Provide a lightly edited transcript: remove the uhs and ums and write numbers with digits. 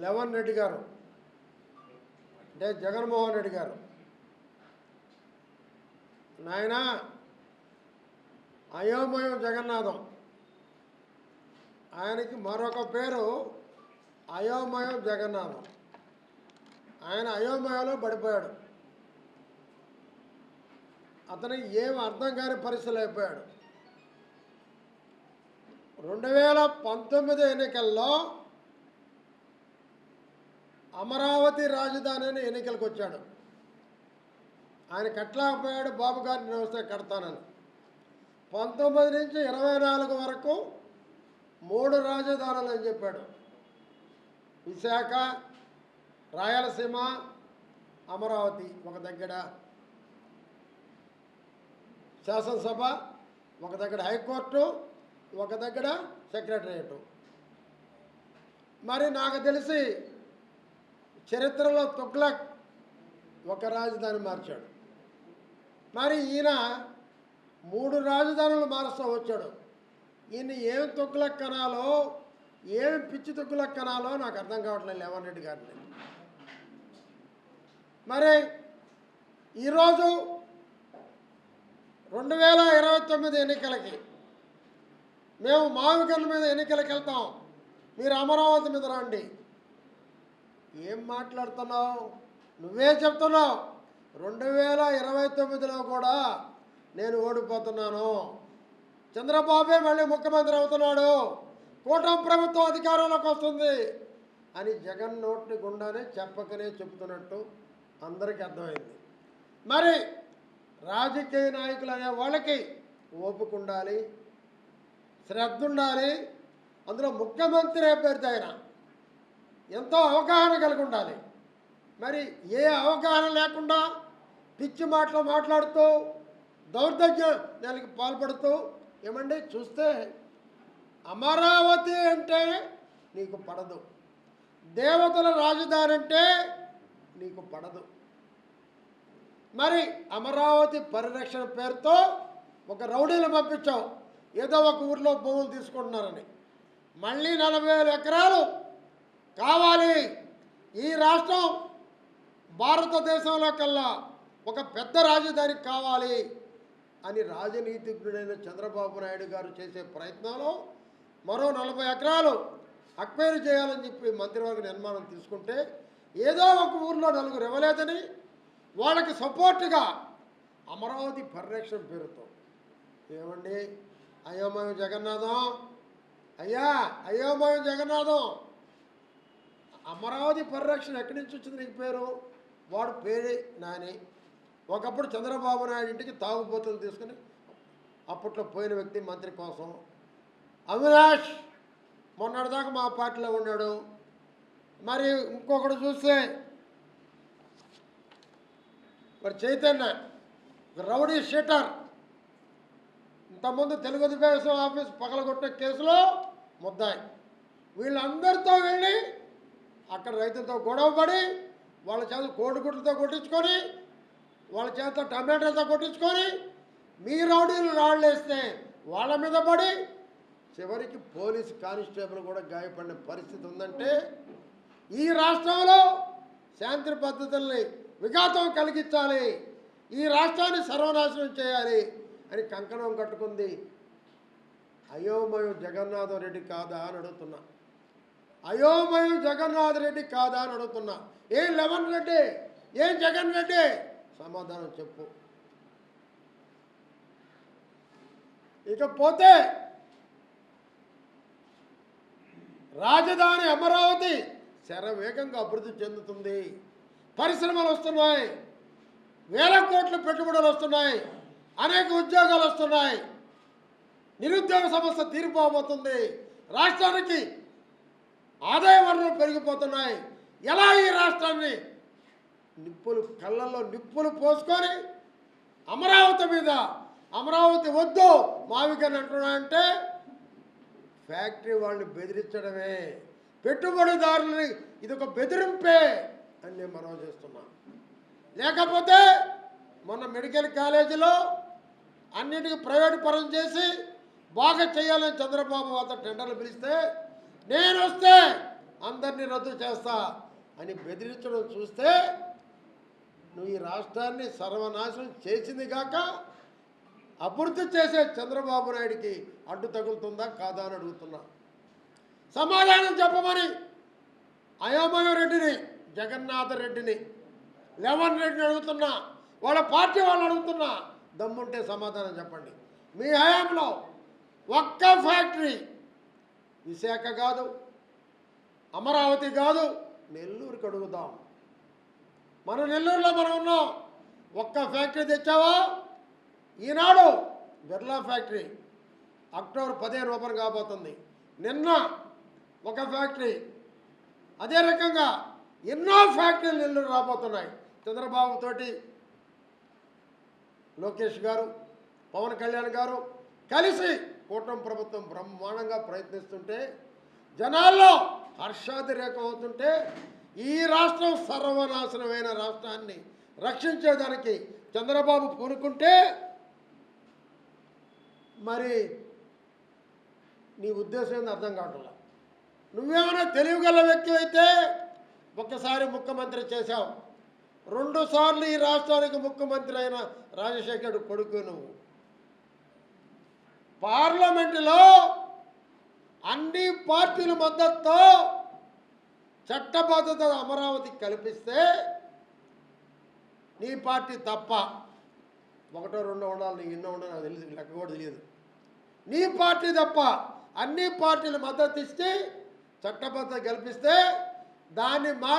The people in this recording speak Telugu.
లెవన్ రెడ్డి గారు అంటే జగన్మోహన్ రెడ్డి గారు, నాయన అయోమయం జగన్నాథం, ఆయనకి మరొక పేరు అయోమయం జగన్నాథం. ఆయన అయోమయంలో పడిపోయాడు. అతనికి ఏం అర్థం కాని పరిస్థితులు అయిపోయాడు. 2019 ఎన్నికల్లో అమరావతి రాజధాని అని ఎన్నికలకు వచ్చాడు. ఆయన కట్టలేకపోయాడు, బాబు గారిని వ్యవస్థ కడతానని. 19 నుంచి 24 వరకు 3 రాజధానులు అని చెప్పాడు. విశాఖ, రాయలసీమ, అమరావతి ఒక దగ్గర, శాసనసభ ఒక దగ్గర, హైకోర్టు ఒక దగ్గర, సెక్రటరియట్. మరి నాకు తెలిసి చరిత్రలో తుగ్లక్ ఒక రాజధాని మార్చాడు. మరి ఈయన 3 రాజధానులు మారుస్తూ వచ్చాడు. ఈయన ఏం తుగ్లక్ కనాలో, ఏం పిచ్చి తుగ్లక్ కనాలో నాకు అర్థం కావట్లేదు లెవన్ రెడ్డి గారిని. మరి ఈరోజు 2029 ఎన్నికలకి మేము మావికన్న మీద ఎన్నికలకు వెళ్తాం, మీరు అమరావతి మీద రండి. ఏం మాట్లాడుతున్నావు? నువ్వే చెప్తున్నావు 2029లో కూడా నేను ఓడిపోతున్నాను, చంద్రబాబే మళ్ళీ ముఖ్యమంత్రి అవుతున్నాడు, కూటమి ప్రభుత్వం అధికారంలోకి వస్తుంది అని జగన్ నోటి గుండానే చెప్పకనే చెప్తున్నట్టు అందరికీ అర్థమైంది. మరి రాజకీయ నాయకులు అనే వాళ్ళకి ఓపిక ఉండాలి, శ్రద్ధ ఉండాలి. అందులో ముఖ్యమంత్రి అభ్యర్థి ఆయన ఎంతో అవగాహన కలిగి ఉండాలి. మరి ఏ అవగాహన లేకుండా పిచ్చి మాటలు మాట్లాడుతూ దౌర్జన్యానికి పాల్పడుతూ, ఏమండి చూస్తే అమరావతి అంటే నీకు పడదు, దేవతల రాజధాని అంటే నీకు పడదు. మరి అమరావతి పరిరక్షణ పేరుతో ఒక రౌడీలు పంపించావు, ఏదో ఒక ఊర్లో భూములు తీసుకుంటున్నారని. మళ్ళీ 40,000 ఎకరాలు కావాలి, ఈ రాష్ట్రం భారతదేశంలో కల్లా ఒక పెద్ద రాజధాని కావాలి అని రాజనీతిజ్ఞుడైన చంద్రబాబు నాయుడు గారు చేసే ప్రయత్నంలో మరో 40 ఎకరాలు అక్వైర్ చేయాలని చెప్పి మంత్రివర్గ నిర్మాణం తీసుకుంటే, ఏదో ఒక ఊర్లో 4 ఇవ్వలేదని వాళ్ళకి సపోర్టుగా అమరావతి పరిరక్షణ పేరుతో, ఏమండి అయోమయం జగన్నాథం, అయ్యా అయోమయం జగన్నాథం, అమరావతి పరిరక్షణ ఎక్కడి నుంచి వచ్చింది నీకు పేరు? వాడు పేరే నాని. ఒకప్పుడు చంద్రబాబు నాయుడు ఇంటికి తాగుబోతులు తీసుకుని అప్పట్లో పోయిన వ్యక్తి మంత్రి కోసం. అవినాష్ మొన్నటిదాకా మా పార్టీలో ఉన్నాడు. మరి ఇంకొకడు చూస్తే మరి చైతన్య రౌడీ షీటర్, ఇంతకుముందు తెలుగుదేశం ఆఫీస్ పగలగొట్టిన కేసులో ముద్దాయి. వీళ్ళందరితో వెళ్ళి అక్కడ రైతులతో గొడవపడి, వాళ్ళ చేత కోడిగుడ్లతో కొట్టించుకొని, వాళ్ళ చేత టమాటాలతో కొట్టించుకొని, మీ రౌడీలు రాళ్ళేస్తే వాళ్ళ మీద పడి చివరికి పోలీసు కానిస్టేబుల్ కూడా గాయపడిన పరిస్థితి ఉందంటే, ఈ రాష్ట్రంలో శాంతి పద్ధతుల్ని విఘాతం కలిగించాలి, ఈ రాష్ట్రాన్ని సర్వనాశనం చేయాలి అని కంకణం కట్టుకుంది అయోమయం జగన్నాథం రెడ్డి కాదా అని అడుగుతున్నా. అయోమయం జగన్నాథ్ రెడ్డి కాదా అని అడుగుతున్నా. ఏం లెవన్ రెడ్డి, ఏం జగన్ రెడ్డి, సమాధానం చెప్పు. ఇకపోతే రాజధాని అమరావతి శరవేగంగా అభివృద్ధి చెందుతుంది, పరిశ్రమలు వస్తున్నాయి, వేల కోట్ల పెట్టుబడులు వస్తున్నాయి, అనేక ఉద్యోగాలు వస్తున్నాయి, నిరుద్యోగ సమస్య తీరిపోబోతుంది, రాష్ట్రానికి ఆదాయ వనరులు పెరిగిపోతున్నాయి. ఎలా ఈ రాష్ట్రాన్ని కళ్ళల్లో నిప్పులు పోసుకొని అమరావతి మీద, అమరావతి వద్దు మావికని అంటున్నాయంటే ఫ్యాక్టరీ వాళ్ళని బెదిరించడమే, పెట్టుబడిదారులని ఇదొక బెదిరింపే అని నేను మనవి చేస్తున్నా. లేకపోతే మొన్న మెడికల్ కాలేజీలో అన్నిటికీ ప్రైవేటు పరం చేసి బాగా చేయాలని చంద్రబాబు అతను టెండర్లు పిలిస్తే, నేను వస్తే అందరినీ రద్దు చేస్తా అని బెదిరించడం చూస్తే నువ్వు ఈ రాష్ట్రాన్ని సర్వనాశనం చేసింది కాక అభివృద్ధి చేసే చంద్రబాబు నాయుడికి అడ్డు తగులుతుందా కాదా అని అడుగుతున్నా. సమాధానం చెప్పమని అయోమయ రెడ్డిని, జగన్నాథ రెడ్డిని, లెవన్ రెడ్డిని అడుగుతున్నా, వాళ్ళ పార్టీ వాళ్ళని అడుగుతున్నా. దమ్ముంటే సమాధానం చెప్పండి. మీ హయాంలో ఒక్క ఫ్యాక్టరీ, విశాఖ కాదు, అమరావతి కాదు, నెల్లూరుకి అడుగుదాం. మన నెల్లూరులో మనం ఉన్నాం. ఒక్క ఫ్యాక్టరీ తెచ్చావా? ఈనాడు బిర్లా ఫ్యాక్టరీ అక్టోబర్ 15 ఓపెన్ కాబోతుంది. నిన్న ఒక ఫ్యాక్టరీ, అదే రకంగా ఎన్నో ఫ్యాక్టరీలు నెల్లూరు రాబోతున్నాయి. చంద్రబాబు తోటి లోకేష్ గారు, పవన్ కళ్యాణ్ గారు కలిసి కూటమి ప్రభుత్వం బ్రహ్మాండంగా ప్రయత్నిస్తుంటే, జనాల్లో హర్షాతిరేకం అవుతుంటే, ఈ రాష్ట్రం సర్వనాశనమైన రాష్ట్రాన్ని రక్షించేదానికి చంద్రబాబు పూనుకుంటే మరి నీ ఉద్దేశం ఏంది అర్థం కావట్లా. నువ్వేమైనా తెలివిగల వ్యక్తి అయితే ఒక్కసారి ముఖ్యమంత్రి చేశావు, 2 సార్లు ఈ రాష్ట్రానికి ముఖ్యమంత్రి అయిన రాజశేఖర్ కొడుకు నువ్వు. పార్లమెంటులో అన్ని పార్టీల మద్దతుతో చట్టబద్ధత అమరావతికి కల్పిస్తే నీ పార్టీ తప్ప, 1, 2 ఉండాలి, నీకు ఎన్నో ఉండాలి నాకు తెలియదు, లెక్క కూడా తెలియదు. నీ పార్టీ తప్ప అన్ని పార్టీలు మద్దతు ఇస్తే చట్టబద్ధత కల్పిస్తే దాన్ని